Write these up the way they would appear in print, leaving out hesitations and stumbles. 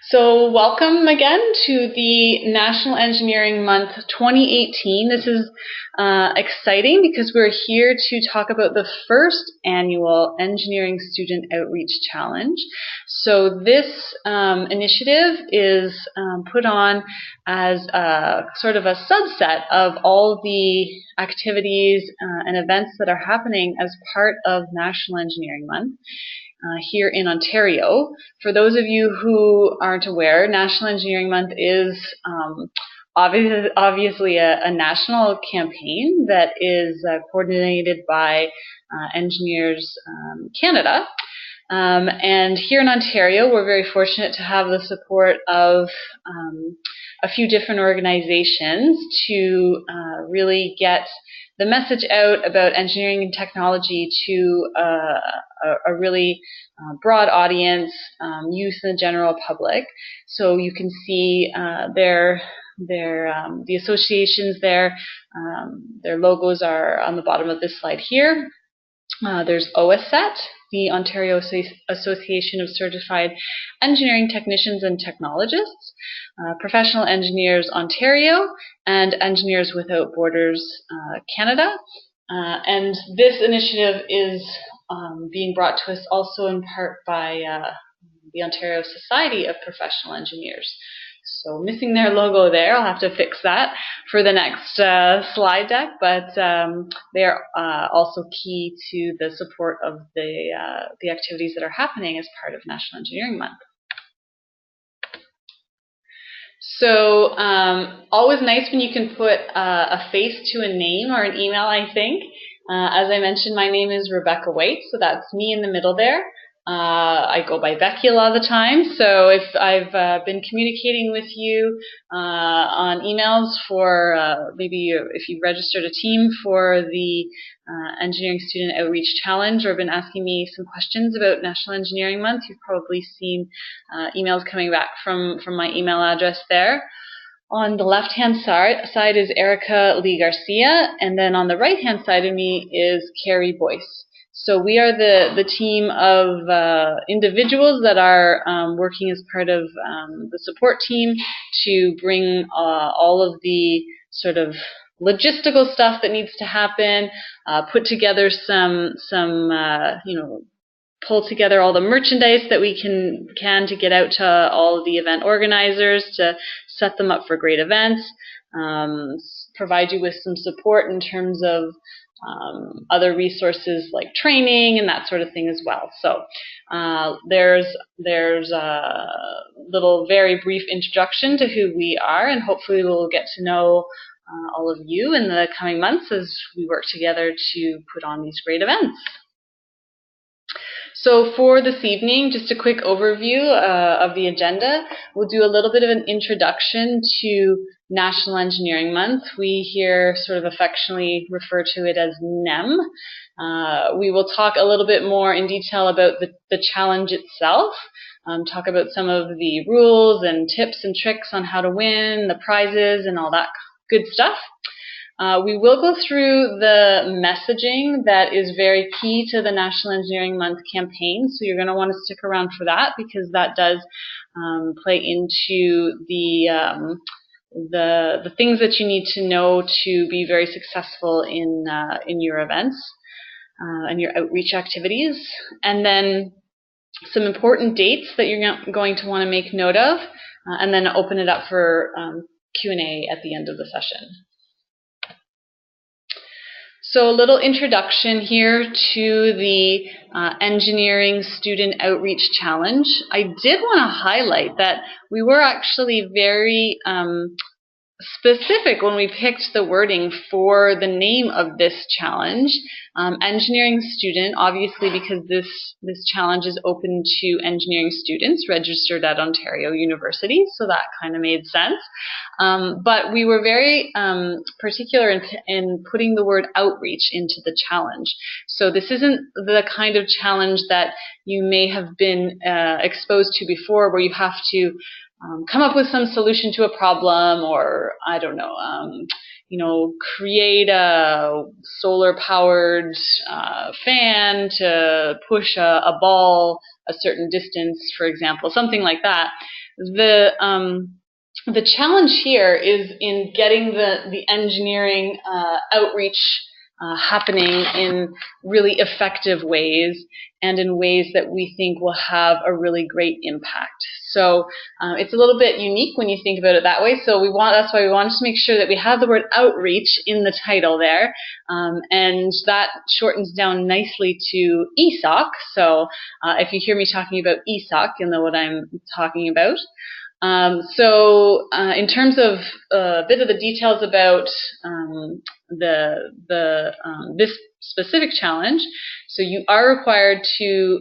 So welcome again to the National Engineering Month 2018. This is exciting because we're here to talk about the first annual Engineering Student Outreach Challenge. So this initiative is put on as a sort of a subset of all the activities and events that are happening as part of National Engineering Month. Here in Ontario. For those of you who aren't aware, National Engineering Month is obviously a national campaign that is coordinated by Engineers Canada. And here in Ontario, we're very fortunate to have the support of a few different organizations to really get the message out about engineering and technology to a really broad audience, youth and the general public. So you can see the associations there. Their logos are on the bottom of this slide here. There's OSCET, the Ontario Association of Certified Engineering Technicians and Technologists, Professional Engineers Ontario, and Engineers Without Borders Canada. And this initiative is being brought to us also in part by the Ontario Society of Professional Engineers. So missing their logo there, I'll have to fix that for the next slide deck, but they are also key to the support of the activities that are happening as part of National Engineering Month. So always nice when you can put a face to a name or an email, I think. As I mentioned, my name is Rebecca White, so that's me in the middle there. I go by Becky a lot of the time, so if I've been communicating with you on emails for maybe if you've registered a team for the Engineering Student Outreach Challenge or been asking me some questions about National Engineering Month, you've probably seen emails coming back from my email address there. On the left-hand side is Erica Lee Garcia, and then on the right-hand side of me is Carrie Boyce. So we are the team of individuals that are working as part of the support team to bring all of the sort of logistical stuff that needs to happen, put together some pull together all the merchandise that we can to get out to all of the event organizers to set them up for great events, provide you with some support in terms of other resources like training and that sort of thing as well. So there's a little very brief introduction to who we are, and hopefully we'll get to know all of you in the coming months as we work together to put on these great events. So for this evening, just a quick overview of the agenda. We'll do a little bit of an introduction to National Engineering Month. We here sort of affectionately refer to it as NEM. We will talk a little bit more in detail about the challenge itself, talk about some of the rules and tips and tricks on how to win, the prizes and all that good stuff. We will go through the messaging that is very key to the National Engineering Month campaign, so you're going to want to stick around for that because that does play into the things that you need to know to be very successful in your events and your outreach activities. And then some important dates that you're going to want to make note of, and then open it up for Q&A at the end of the session. So a little introduction here to the Engineering Student Outreach Challenge. I did want to highlight that we were actually very specific when we picked the wording for the name of this challenge. Engineering student, obviously because this challenge is open to engineering students registered at Ontario University, so that kind of made sense. But we were very particular in putting the word outreach into the challenge. So this isn't the kind of challenge that you may have been exposed to before, where you have to come up with some solution to a problem, or I don't know, create a solar-powered fan to push a ball a certain distance, for example, something like that. The challenge here is in getting the engineering outreach happening in really effective ways and in ways that we think will have a really great impact. So it's a little bit unique when you think about it that way. So that's why we wanted to make sure that we have the word outreach in the title there, and that shortens down nicely to ESOC. So if you hear me talking about ESOC, you'll know what I'm talking about. In terms of a bit of the details about this specific challenge, so you are required to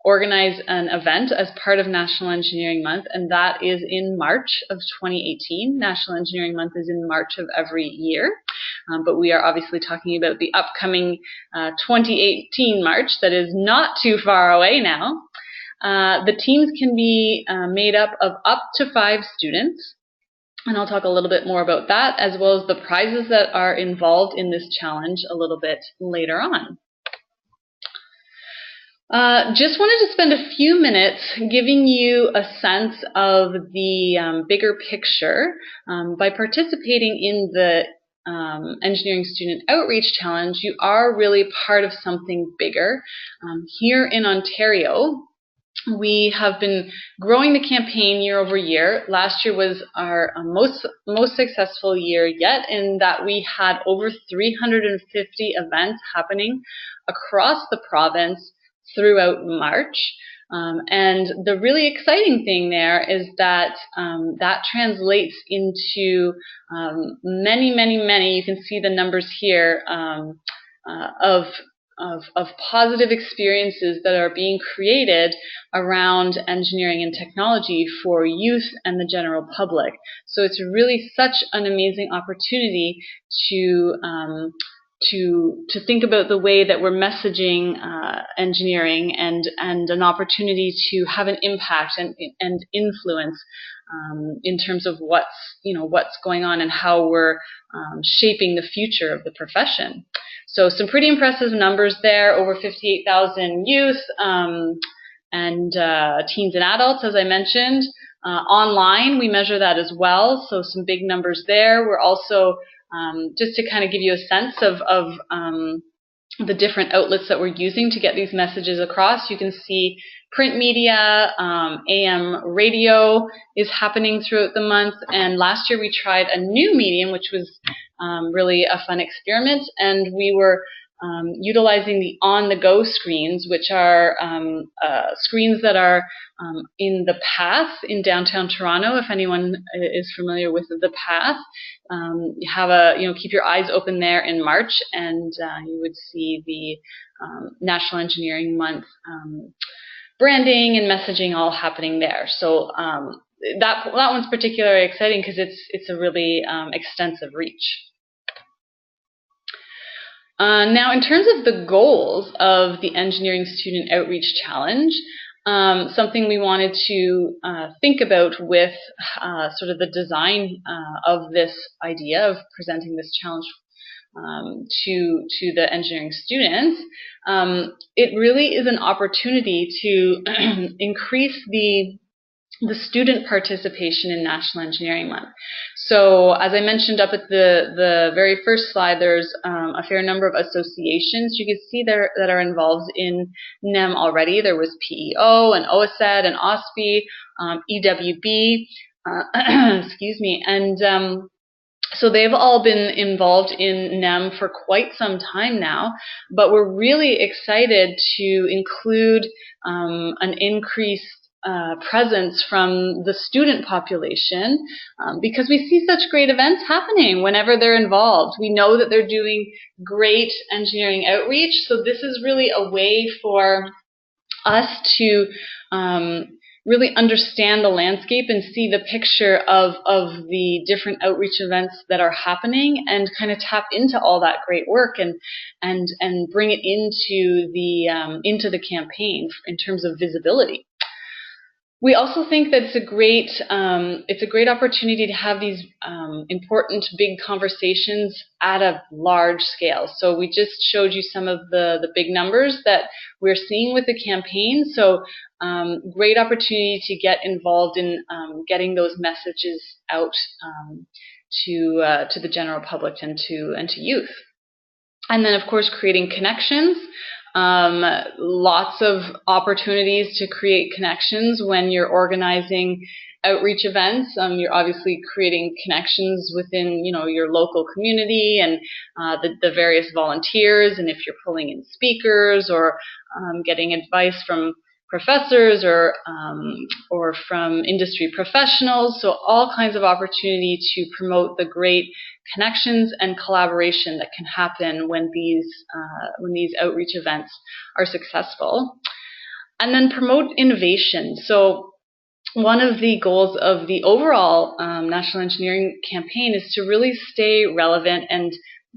organize an event as part of National Engineering Month, and that is in March of 2018. National Engineering Month is in March of every year, but we are obviously talking about the upcoming 2018 March that is not too far away now. The teams can be made up of up to 5 students, and I'll talk a little bit more about that, as well as the prizes that are involved in this challenge a little bit later on. Just wanted to spend a few minutes giving you a sense of the bigger picture. By participating in the Engineering Student Outreach Challenge, you are really part of something bigger. Here in Ontario, we have been growing the campaign year over year. Last year was our most successful year yet, in that we had over 350 events happening across the province throughout March. And the really exciting thing there is that that translates into many, you can see the numbers here, of positive experiences that are being created around engineering and technology for youth and the general public. So it's really such an amazing opportunity to think about the way that we're messaging engineering, and an opportunity to have an impact and influence in terms of what's going on and how we're shaping the future of the profession. So some pretty impressive numbers there, over 58,000 youth and teens and adults, as I mentioned. Online, we measure that as well, so some big numbers there. We're also, just to kind of give you a sense of the different outlets that we're using to get these messages across, you can see print media, AM radio is happening throughout the month, and last year we tried a new medium, which was really a fun experiment, and we were utilizing the on-the-go screens, which are screens that are in the Path in downtown Toronto. If anyone is familiar with the Path, you have keep your eyes open there in March, and you would see the National Engineering Month branding and messaging all happening there. So that one's particularly exciting because it's a really extensive reach. Now, in terms of the goals of the Engineering Student Outreach Challenge, something we wanted to think about with sort of the design of this idea of presenting this challenge to the engineering students, it really is an opportunity to increase the student participation in National Engineering Month. So as I mentioned up at the very first slide, there's a fair number of associations you can see there that are involved in NEM already. There was PEO and OSED and OSPE, EWB, excuse me, and so they've all been involved in NEM for quite some time now, but we're really excited to include an increased presence from the student population because we see such great events happening whenever they're involved. We know that they're doing great engineering outreach, so this is really a way for us to really understand the landscape and see the picture of the different outreach events that are happening, and kind of tap into all that great work and bring it into the campaign in terms of visibility. We also think that it's a great opportunity to have these important big conversations at a large scale. So we just showed you some of the big numbers that we're seeing with the campaign. So great opportunity to get involved in getting those messages out to the general public and to youth. And then, of course, creating connections. Lots of opportunities to create connections when you're organizing outreach events. You're obviously creating connections within, your local community and the various volunteers, and if you're pulling in speakers or getting advice from professors or from industry professionals. So all kinds of opportunity to promote the great connections and collaboration that can happen when these outreach events are successful. And then promote innovation. So one of the goals of the overall National Engineering Campaign is to really stay relevant, and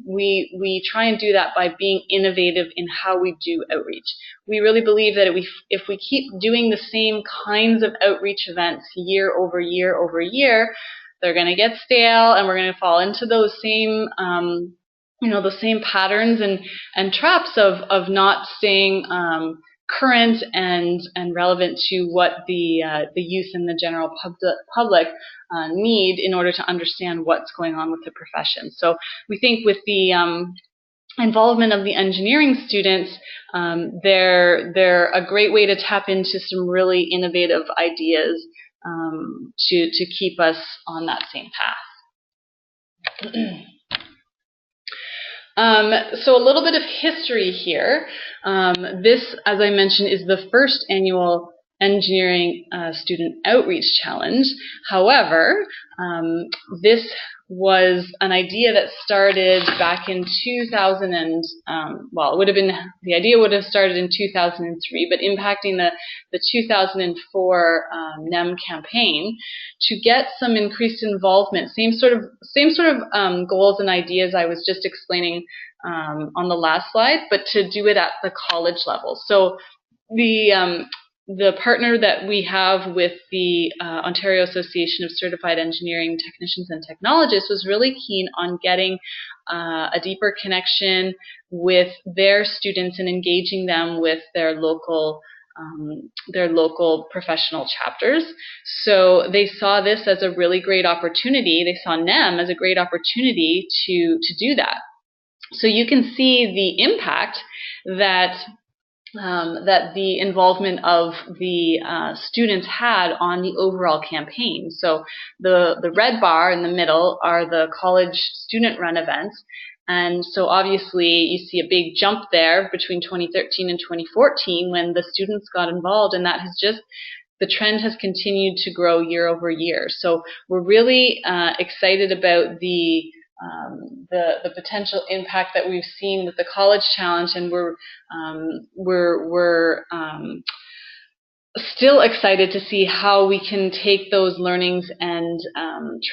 we try and do that by being innovative in how we do outreach. We really believe that if we keep doing the same kinds of outreach events year over year over year, they're going to get stale, and we're going to fall into those same the same patterns and traps of not staying current and relevant to what the youth and the general public need in order to understand what's going on with the profession. So we think with the involvement of the engineering students, they're a great way to tap into some really innovative ideas to keep us on that same path. So a little bit of history here. This, as I mentioned, is the first annual Engineering Student Outreach Challenge. However, this was an idea that started back in 2000 and, the idea would have started in 2003, but impacting the 2004 NEM campaign to get some increased involvement. Same sort of goals and ideas I was just explaining on the last slide, but to do it at the college level. So the partner that we have with the Ontario Association of Certified Engineering Technicians and Technologists was really keen on getting a deeper connection with their students and engaging them with their local professional chapters. So they saw this as a really great opportunity. They saw NEM as a great opportunity to do that. So you can see the impact that the involvement of the students had on the overall campaign. So the red bar in the middle are the college student-run events. And so obviously you see a big jump there between 2013 and 2014 when the students got involved, and the trend has continued to grow year over year. So we're really excited about the potential impact that we've seen with the College Challenge, and we're still excited to see how we can take those learnings and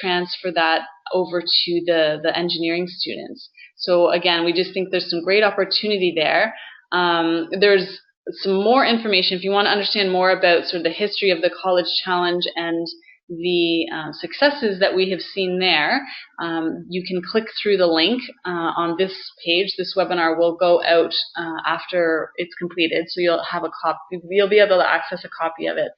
transfer that over to the engineering students. So again, we just think there's some great opportunity there. There's some more information if you want to understand more about sort of the history of the College Challenge and the successes that we have seen there. You can click through the link on this page. This webinar will go out after it's completed, so you'll have a copy. You'll be able to access a copy of it,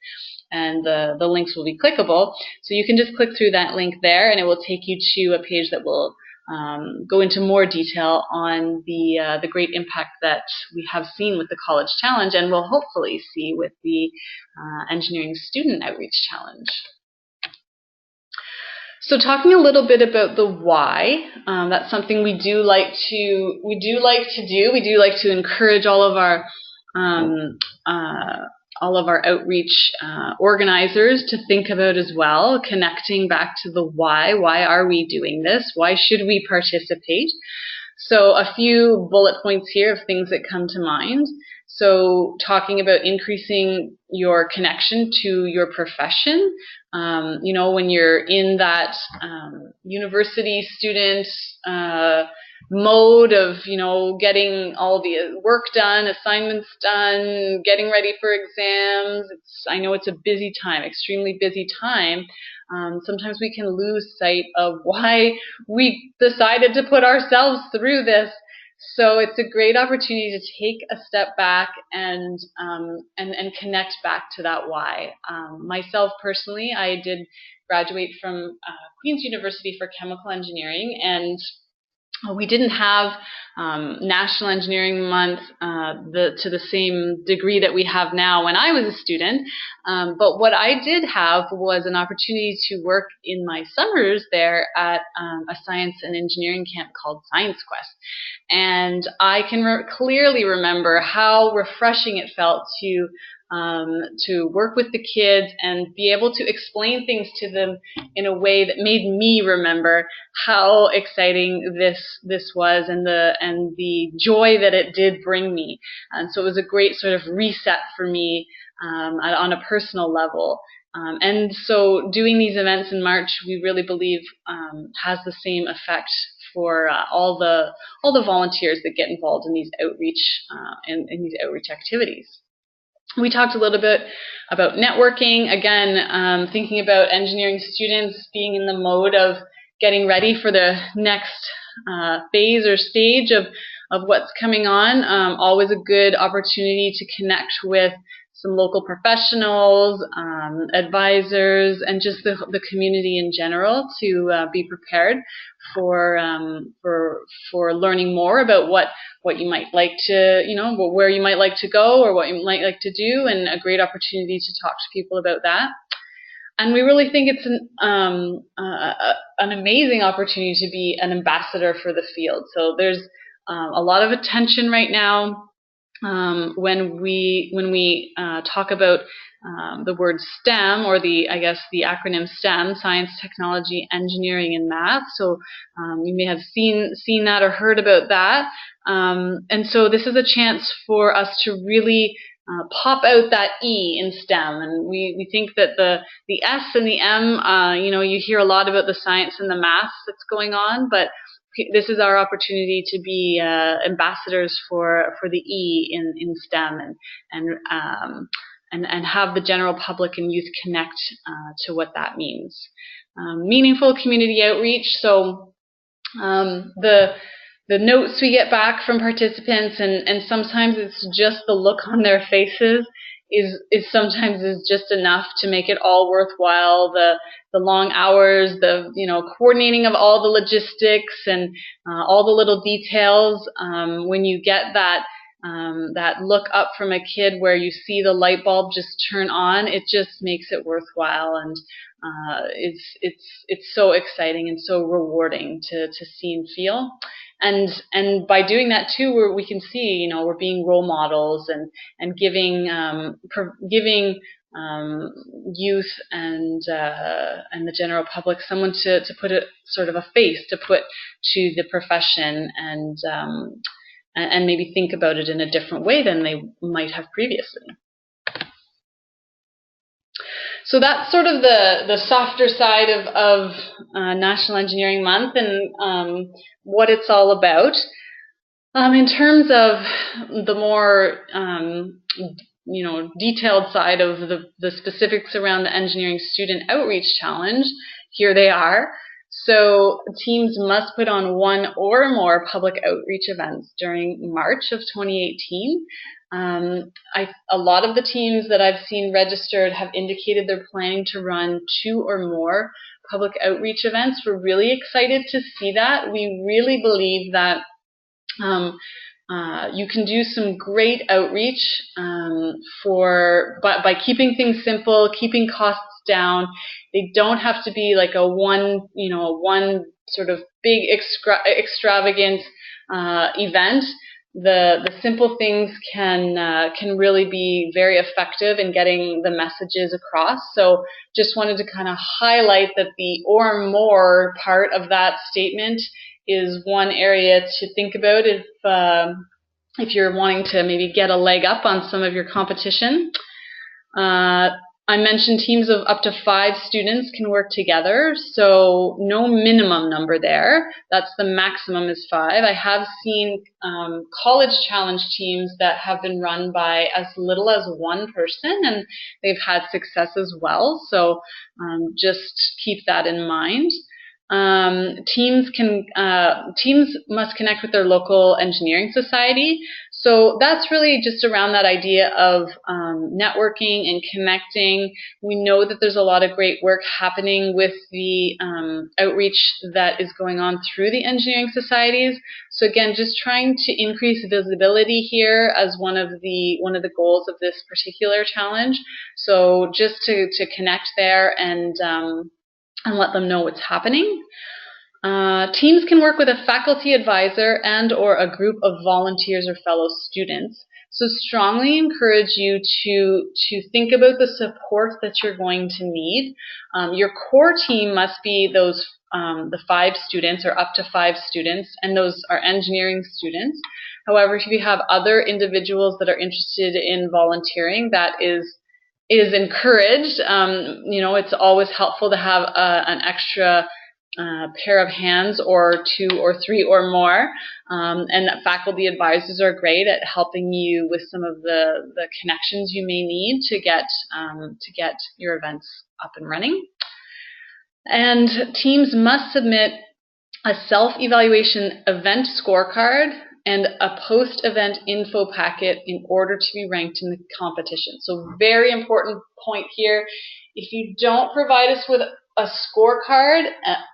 and the links will be clickable. So you can just click through that link there, and it will take you to a page that will go into more detail on the great impact that we have seen with the College Challenge, and will hopefully see with the Engineering Student Outreach Challenge. So talking a little bit about the why, that's something we do like to do. We do like to encourage all of our outreach organizers to think about as well, connecting back to the why. Why are we doing this? Why should we participate? So a few bullet points here of things that come to mind. So talking about increasing your connection to your profession. When you're in that university student mode of, getting all the work done, assignments done, getting ready for exams. I know it's a busy time, extremely busy time. Sometimes we can lose sight of why we decided to put ourselves through this. So it's a great opportunity to take a step back and connect back to that why. Myself personally, I did graduate from Queen's University for chemical engineering, and we didn't have National Engineering Month to the same degree that we have now when I was a student. But what I did have was an opportunity to work in my summers there at a science and engineering camp called Science Quest. And I can clearly remember how refreshing it felt to work with the kids and be able to explain things to them in a way that made me remember how exciting this was and the joy that it did bring me. And so it was a great sort of reset for me on a personal level. And so doing these events in March, we really believe has the same effect for all the volunteers that get involved in these outreach in these outreach activities. We talked a little bit about networking. Again, thinking about engineering students being in the mode of getting ready for the next phase or stage of what's coming on. Always a good opportunity to connect with some local professionals, advisors, and just the community in general to be prepared for learning more about what you might like to, where you might like to go or what you might like to do, and a great opportunity to talk to people about that. And we really think it's an amazing opportunity to be an ambassador for the field. So there's a lot of attention right now when we talk about the word STEM, or the acronym STEM: Science, Technology, Engineering, and Math. So you may have seen that or heard about that. And so this is a chance for us to really pop out that E in STEM, and we think that the S and the M, you hear a lot about the science and the math that's going on, but this is our opportunity to be ambassadors for the E in STEM, and have the general public and youth connect to what that means. Meaningful community outreach. So the notes we get back from participants, and sometimes it's just the look on their faces is sometimes just enough to make it all worthwhile. The long hours, the coordinating of all the logistics and all the little details. When you get that look up from a kid where you see the light bulb just turn on, it just makes it worthwhile, and it's so exciting and so rewarding to see and feel. And by doing that too, we can see, we're being role models and giving youth and the general public someone to put a sort of a face to put to the profession, and maybe think about it in a different way than they might have previously. So that's sort of the softer side of National Engineering Month and what it's all about. In terms of the more detailed side of the specifics around the Engineering Student Outreach Challenge, here they are. So teams must put on one or more public outreach events during March of 2018. A lot of the teams that I've seen registered have indicated they're planning to run 2 or more public outreach events. We're really excited to see that. We really believe that you can do some great outreach by keeping things simple, keeping costs down. They don't have to be like a one sort of big extravagant event. The simple things can really be very effective in getting the messages across. So just wanted to kind of highlight that the or more part of that statement is one area to think about if you're wanting to maybe get a leg up on some of your competition. I mentioned teams of up to 5 students can work together, so no minimum number there. That's the maximum is 5. I have seen college challenge teams that have been run by as little as 1 person, and they've had success as well, so just keep that in mind. Teams must connect with their local engineering society. So that's really just around that idea of networking and connecting. We know that there's a lot of great work happening with the outreach that is going on through the engineering societies. So again, just trying to increase visibility here as one of the goals of this particular challenge. So just to connect there and let them know what's happening. Teams can work with a faculty advisor and or a group of volunteers or fellow students. So strongly encourage you to think about the support that you're going to need. Your core team must be those the 5 students or up to 5 students, and those are engineering students. However, if you have other individuals that are interested in volunteering, that is encouraged. It's always helpful to have an extra pair of hands, or 2 or 3 or more, and faculty advisors are great at helping you with some of the connections you may need to get your events up and running. And teams must submit a self-evaluation event scorecard and a post-event info packet in order to be ranked in the competition. So very important point here. If you don't provide us with a scorecard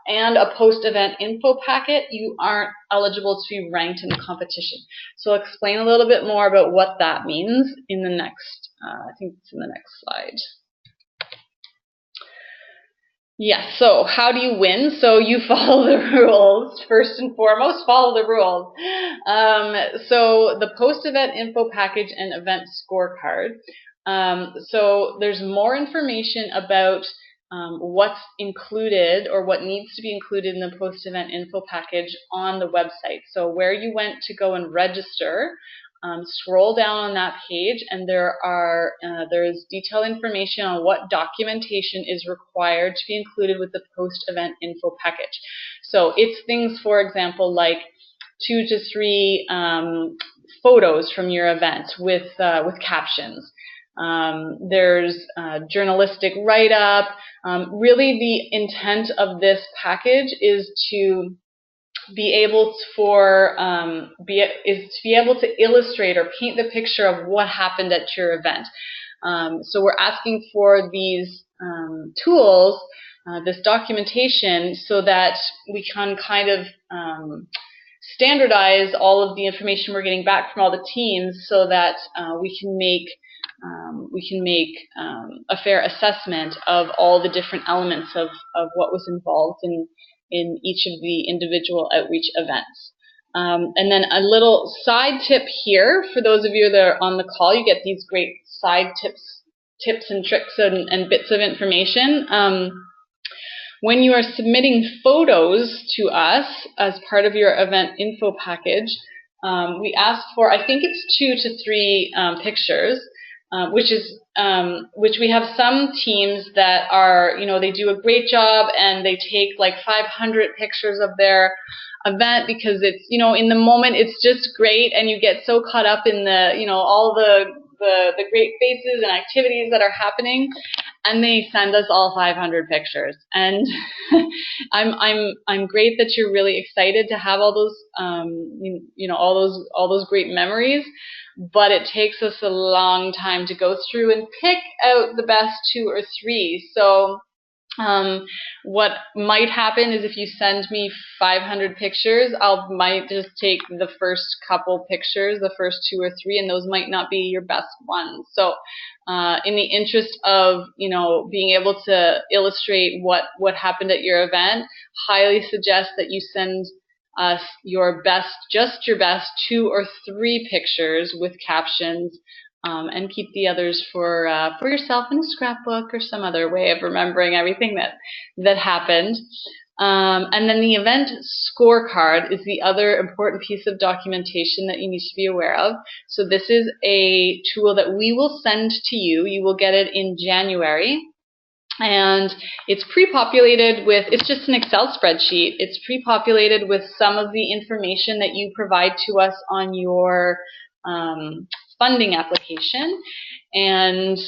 and a post-event info packet, you aren't eligible to be ranked in the competition. So I'll explain a little bit more about what that means in the next, I think it's in the next slide. Yes, so how do you win? So you follow the rules. First and foremost, follow the rules. So the post-event info package and event scorecard. So there's more information about what's included or what needs to be included in the post-event info package on the website. So where you went to go and register, scroll down on that page, and there is detailed information on what documentation is required to be included with the post-event info package. So it's things, for example, like 2 to 3 photos from your event with captions. There's journalistic write-up. Really, the intent of this package is to be able to illustrate or paint the picture of what happened at your event. So we're asking for these tools, this documentation, so that we can kind of standardize all of the information we're getting back from all the teams, so that we can make a fair assessment of all the different elements of what was involved in each of the individual outreach events. And then a little side tip here, for those of you that are on the call, you get these great side tips and tricks and bits of information. When you are submitting photos to us as part of your event info package, we ask for, I think it's 2 to 3 pictures, which we have some teams that are, they do a great job and they take like 500 pictures of their event, because it's, in the moment it's just great, and you get so caught up in all the great faces and activities that are happening, and they send us all 500 pictures. And I'm great that you're really excited to have all those all those great memories, but it takes us a long time to go through and pick out the best 2 or 3. So what might happen is, if you send me 500 pictures, might just take the first couple pictures, the first 2 or 3, and those might not be your best ones. So in the interest of being able to illustrate what happened at your event, highly suggest that you send us your best 2 or 3 pictures with captions, and keep the others for yourself in a scrapbook or some other way of remembering everything that happened. And then the event scorecard is the other important piece of documentation that you need to be aware of. So this is a tool that we will send to you. You will get it in January. And it's pre-populated with, it's just an Excel spreadsheet. It's pre-populated with some of the information that you provide to us on your funding application. And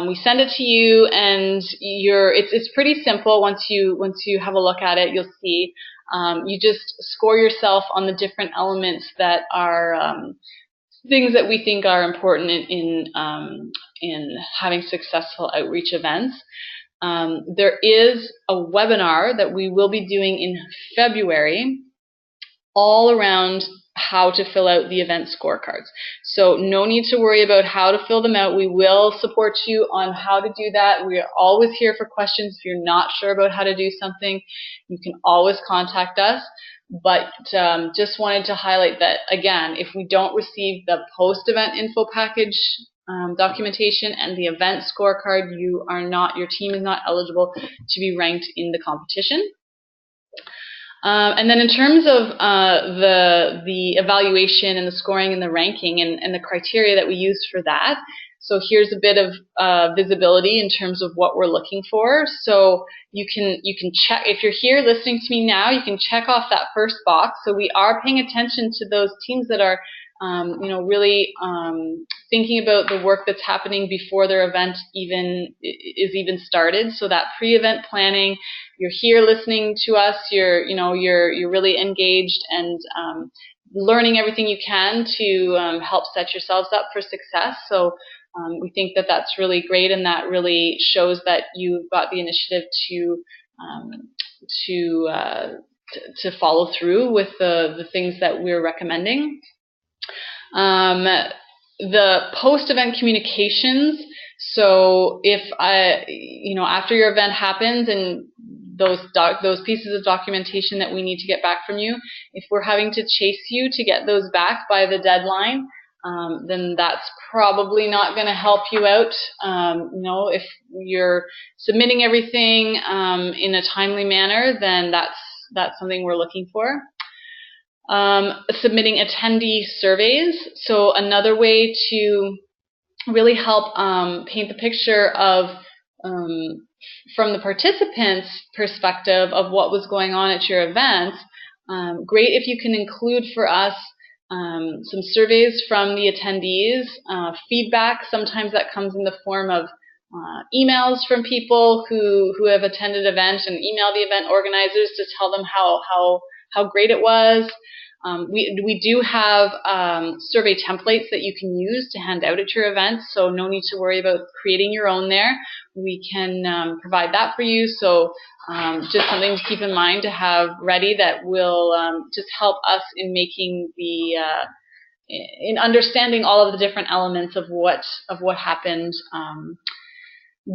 we send it to you, and it's pretty simple. Once you have a look at it, you'll see you just score yourself on the different elements that are things that we think are important in having successful outreach events. There is a webinar that we will be doing in February all around how to fill out the event scorecards. So no need to worry about how to fill them out. We will support you on how to do that. We are always here for questions. If you're not sure about how to do something, you can always contact us. But just wanted to highlight that, again, if we don't receive the post-event info package documentation and the event scorecard, your team is not eligible to be ranked in the competition. And then in terms of the evaluation and the scoring and the ranking and the criteria that we use for that, so here's a bit of visibility in terms of what we're looking for. So you can check, if you're here listening to me now, you can check off that first box. So we are paying attention to those teams that are really thinking about the work that's happening before their event is even started. So that pre-event planning, you're here listening to us, you're really engaged and learning everything you can to help set yourselves up for success. So we think that that's really great, and that really shows that you've got the initiative to follow through with the things that we're recommending. The post-event communications, so if after your event happens and those pieces of documentation that we need to get back from you, if we're having to chase you to get those back by the deadline, then that's probably not going to help you out. If you're submitting everything in a timely manner, then that's something we're looking for. Submitting attendee surveys. So another way to really help paint the picture of from the participants' perspective of what was going on at your event. Great if you can include for us some surveys from the attendees, feedback. Sometimes that comes in the form of emails from people who have attended events, and email the event organizers to tell them how great it was. We do have survey templates that you can use to hand out at your events, so no need to worry about creating your own there. We can provide that for you, so just something to keep in mind to have ready that will just help us in making in understanding all of the different elements of what happened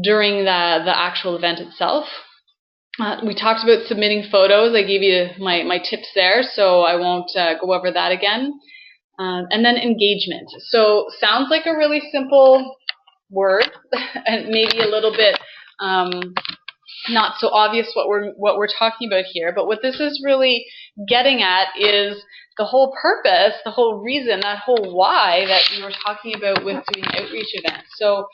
during the actual event itself. We talked about submitting photos. I gave you my tips there, so I won't go over that again. And then engagement. So sounds like a really simple word, and maybe a little bit not so obvious what we're talking about here. But what this is really getting at is the whole purpose, the whole reason, that whole why that we were talking about with doing outreach events. So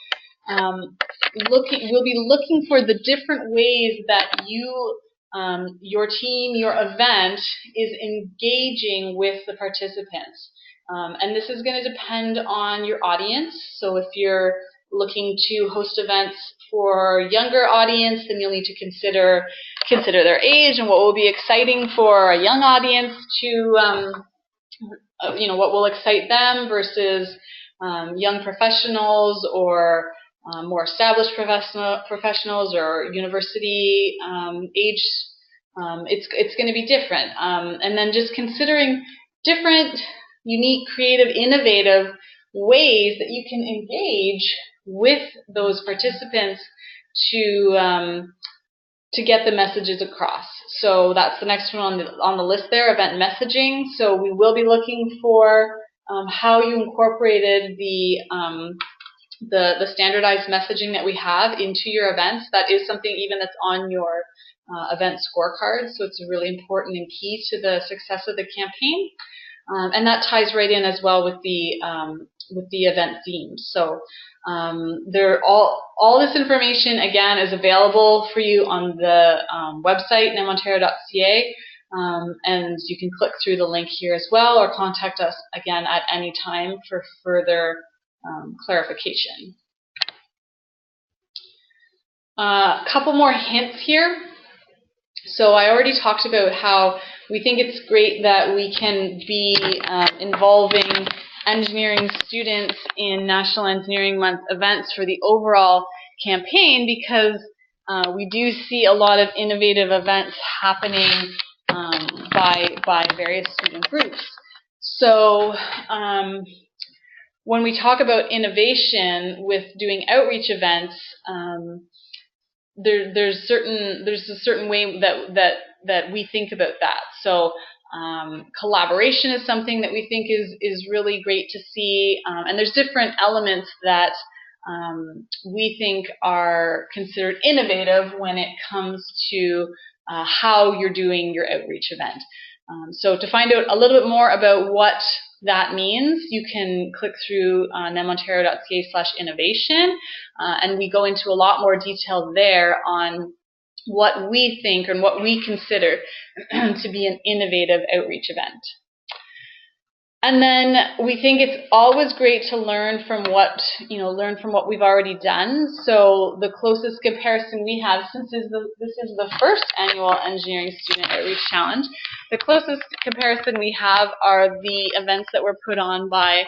we'll be looking for the different ways that your team, your event is engaging with the participants. And this is going to depend on your audience. So if you're looking to host events for younger audience, then you'll need to consider their age and what will be exciting for a young audience to, what will excite them versus young professionals or more established professionals or university age. It's going to be different. And then just considering different, unique, creative, innovative ways that you can engage with those participants to get the messages across. So that's the next one on the list there, event messaging. So we will be looking for how you incorporated the standardized messaging that we have into your events. That is something even that's on your event scorecard, so it's really important and key to the success of the campaign. And that ties right in as well with the event themes. So all this information again is available for you on the website nemontario.ca, and you can click through the link here as well, or contact us again at any time for further clarification. A couple more hints here. So I already talked about how we think it's great that we can be involving engineering students in National Engineering Month events for the overall campaign, because we do see a lot of innovative events happening by various student groups. So when we talk about innovation with doing outreach events, there's a certain way that we think about that. So collaboration is something that we think is really great to see, and there's different elements that we think are considered innovative when it comes to how you're doing your outreach event. So to find out a little bit more about what that means, you can click through nemontario.ca/innovation, and we go into a lot more detail there on what we think and what we consider to be an innovative outreach event. And then we think it's always great to learn from what we've already done. So the closest comparison we have, since this is the first annual Engineering Student Outreach Challenge, the closest comparison we have are the events that were put on by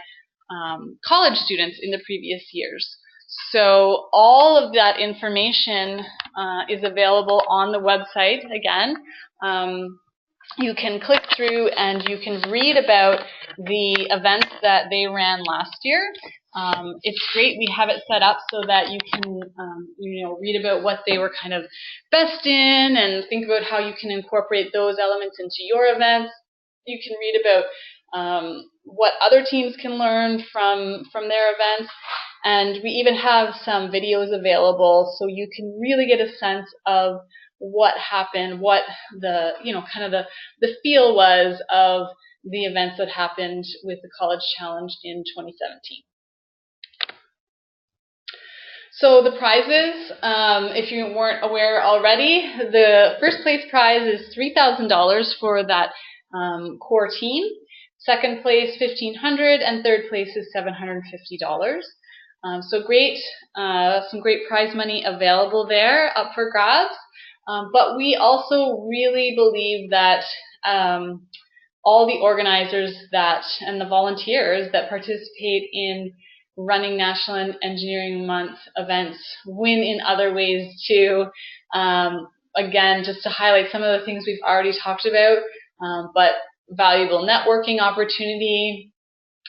college students in the previous years. So all of that information is available on the website again. You can click through and you can read about the events that they ran last year. It's great. We have it set up so that you can read about what they were kind of best in and think about how you can incorporate those elements into your events. You can read about what other teams can learn from their events. And we even have some videos available so you can really get a sense of what happened, what the the feel was of the events that happened with the College Challenge in 2017. So the prizes, if you weren't aware already, the first place prize is $3,000 for that core team. Second place, $1,500, and third place is $750. So great, some great prize money available there up for grabs. But we also really believe that all the organizers and the volunteers that participate in running National Engineering Month events win in other ways too. Again, just to highlight some of the things we've already talked about, but valuable networking opportunity,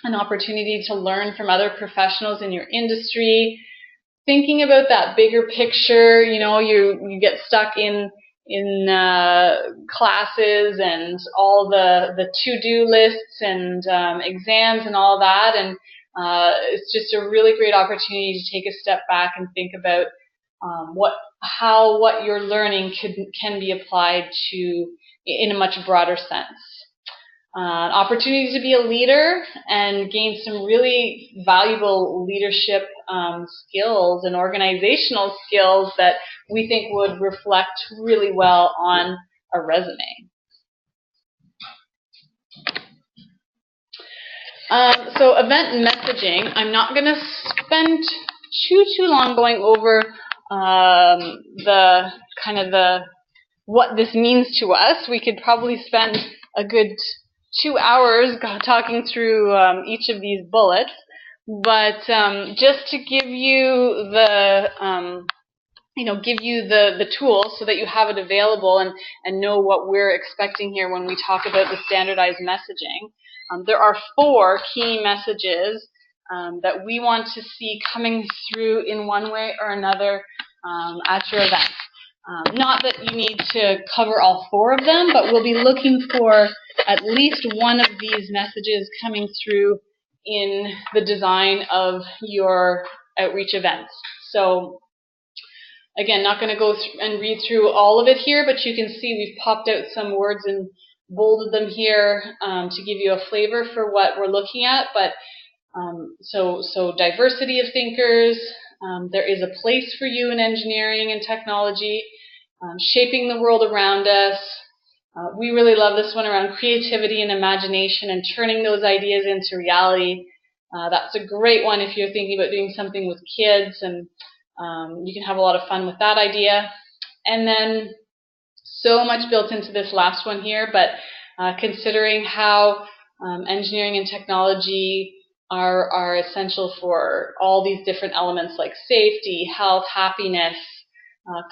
an opportunity to learn from other professionals in your industry, thinking about that bigger picture. You get stuck in classes and all the to-do lists and exams and all that, and it's just a really great opportunity to take a step back and think about how what you're learning can be applied to in a much broader sense. Opportunity to be a leader and gain some really valuable leadership skills and organizational skills that we think would reflect really well on a resume. So event messaging, I'm not going to spend too long going over what this means to us. We could probably spend a good 2 hours talking through each of these bullets, but just to give you the tools so that you have it available and know what we're expecting here when we talk about the standardized messaging. There are 4 key messages that we want to see coming through in one way or another at your event. Not that you need to cover all 4 of them, but we'll be looking for at least one of these messages coming through in the design of your outreach events. So again, not going to go and read through all of it here, but you can see we've popped out some words and bolded them here to give you a flavor for what we're looking at. But so diversity of thinkers, there is a place for you in engineering and technology, shaping the world around us. We really love this one around creativity and imagination and turning those ideas into reality. That's a great one if you're thinking about doing something with kids, and you can have a lot of fun with that idea. And then so much built into this last one here, but considering how engineering and technology are essential for all these different elements like safety, health, happiness,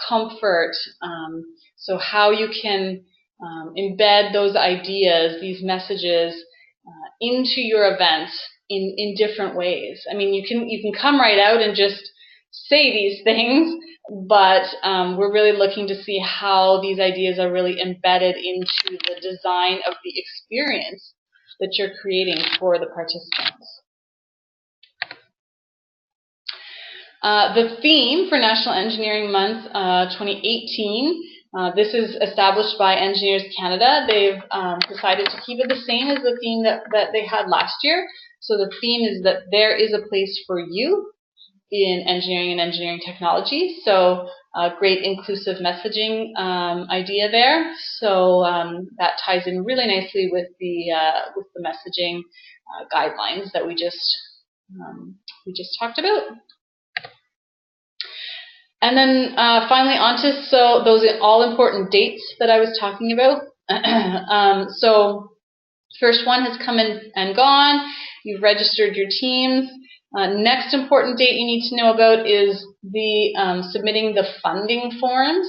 comfort. So how you can embed those ideas, these messages, into your events in different ways. I mean, you can come right out and just say these things, but we're really looking to see how these ideas are really embedded into the design of the experience that you're creating for the participants. The theme for National Engineering Month 2018, this is established by Engineers Canada. They've decided to keep it the same as the theme that they had last year. So the theme is that there is a place for you in engineering and engineering technology. So great inclusive messaging idea there. So that ties in really nicely with the messaging guidelines that we just talked about. And then finally onto those all-important dates that I was talking about. So first one has come in and gone. You've registered your teams. Next important date you need to know about is the submitting the funding forms.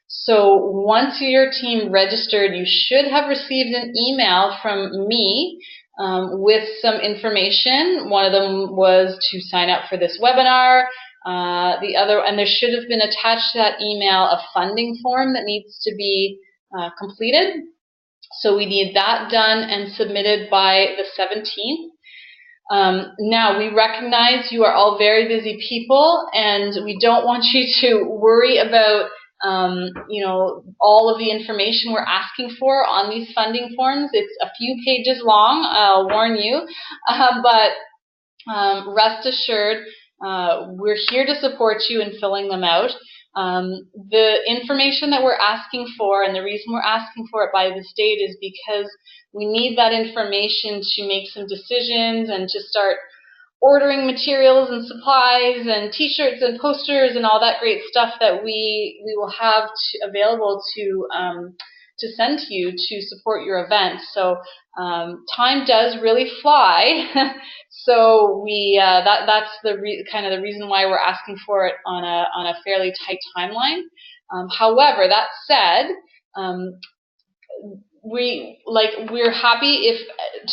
So once your team registered, you should have received an email from me with some information. One of them was to sign up for this webinar. The other, and there should have been attached to that email a funding form that needs to be completed. So we need that done and submitted by the 17th. Now, we recognize you are all very busy people, and we don't want you to worry about all of the information we're asking for on these funding forms. It's a few pages long, I'll warn you, but rest assured, we're here to support you in filling them out. The information that we're asking for, and the reason we're asking for it by this date, is because we need that information to make some decisions and to start ordering materials and supplies and t-shirts and posters and all that great stuff that we will have available to send to you to support your event. So time does really fly. So that's kind of the reason why we're asking for it on a fairly tight timeline. However, that said, we're happy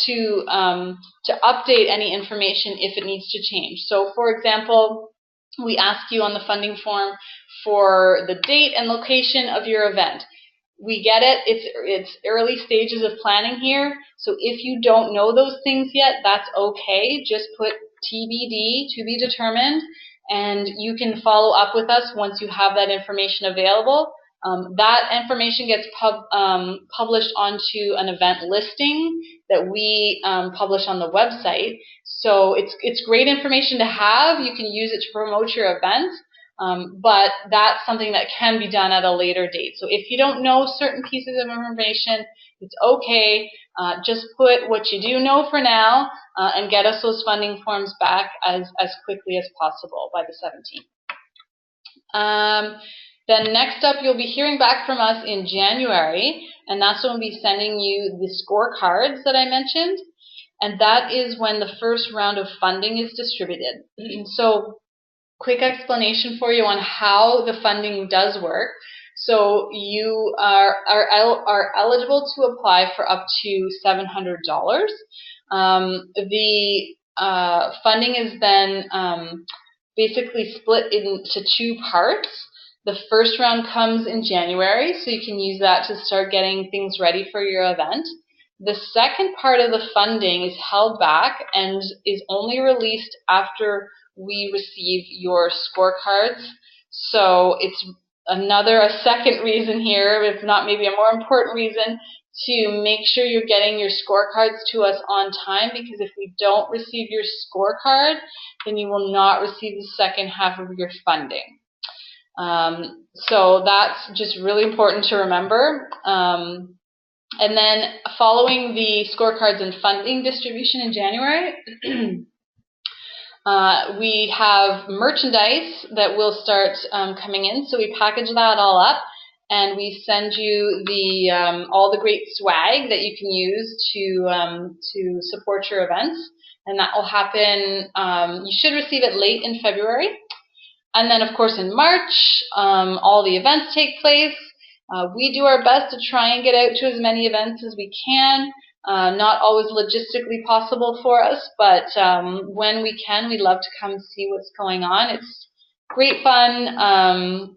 to update any information if it needs to change. So, for example, we ask you on the funding form for the date and location of your event. We get it. It's early stages of planning here. So if you don't know those things yet, that's okay. Just put TBD, to be determined, and you can follow up with us once you have that information available. That information gets published onto an event listing that we publish on the website. So it's great information to have. You can use it to promote your event. But that's something that can be done at a later date. So if you don't know certain pieces of information, it's okay. Just put what you do know for now and get us those funding forms back as quickly as possible by the 17th. Then next up, you'll be hearing back from us in January, and that's when we'll be sending you the scorecards that I mentioned, and that is when the first round of funding is distributed. So quick explanation for you on how the funding does work. So you are eligible to apply for up to $700. The funding is then basically split into two parts. The first round comes in January, so you can use that to start getting things ready for your event. The second part of the funding is held back and is only released after we receive your scorecards. So it's a second reason here, if not maybe a more important reason, to make sure you're getting your scorecards to us on time, because if we don't receive your scorecard, then you will not receive the second half of your funding. So that's just really important to remember. And then following the scorecards and funding distribution in January, we have merchandise that will start coming in. So we package that all up, and we send you the all the great swag that you can use to support your events. And that will happen. You should receive it late in February. And then, of course, in March, all the events take place. We do our best to try and get out to as many events as we can. Not always logistically possible for us, but when we can, we love to come see what's going on. It's great fun.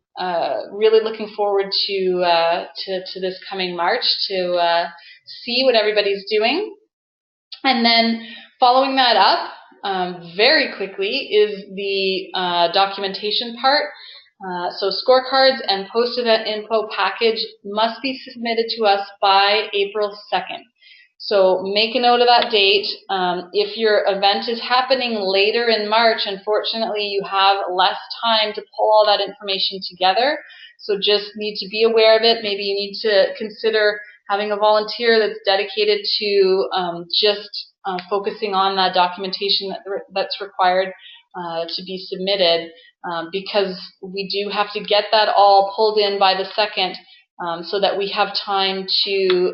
Really looking forward to this coming March to see what everybody's doing. And then following that up, very quickly, is the documentation part. So scorecards and post-event info package must be submitted to us by April 2nd. So make a note of that date. If your event is happening later in March, unfortunately, you have less time to pull all that information together. So just need to be aware of it. Maybe you need to consider having a volunteer that's dedicated to just focusing on that documentation that's required to be submitted, because we do have to get that all pulled in by the 2nd, so that we have time to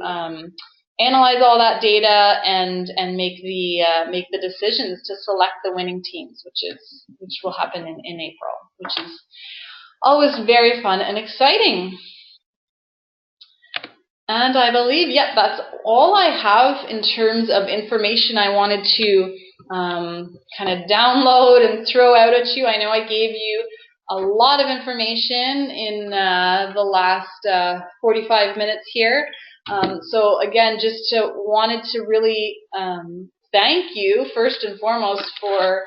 analyze all that data and make the decisions to select the winning teams, which will happen in April, which is always very fun and exciting. And I believe, that's all I have in terms of information I wanted to kind of download and throw out at you. I know I gave you a lot of information in the last 45 minutes here. So again, just wanted to really thank you first and foremost for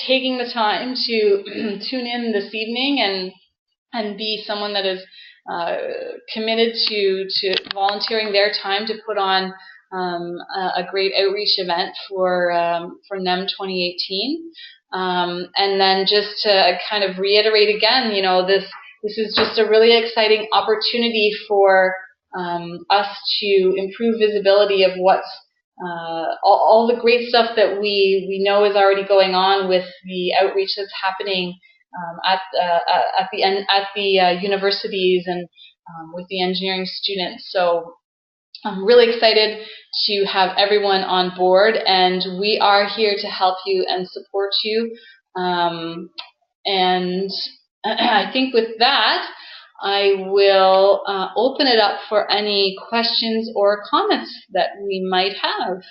taking the time to tune in this evening and be someone that is committed to volunteering their time to put on a great outreach event for NEM 2018. And then just to kind of reiterate again, this is just a really exciting opportunity for us to improve visibility of what's all the great stuff that we know is already going on with the outreach that's happening at the universities and with the engineering students. So I'm really excited to have everyone on board, and we are here to help you and support you. And I think with that, I will open it up for any questions or comments that we might have.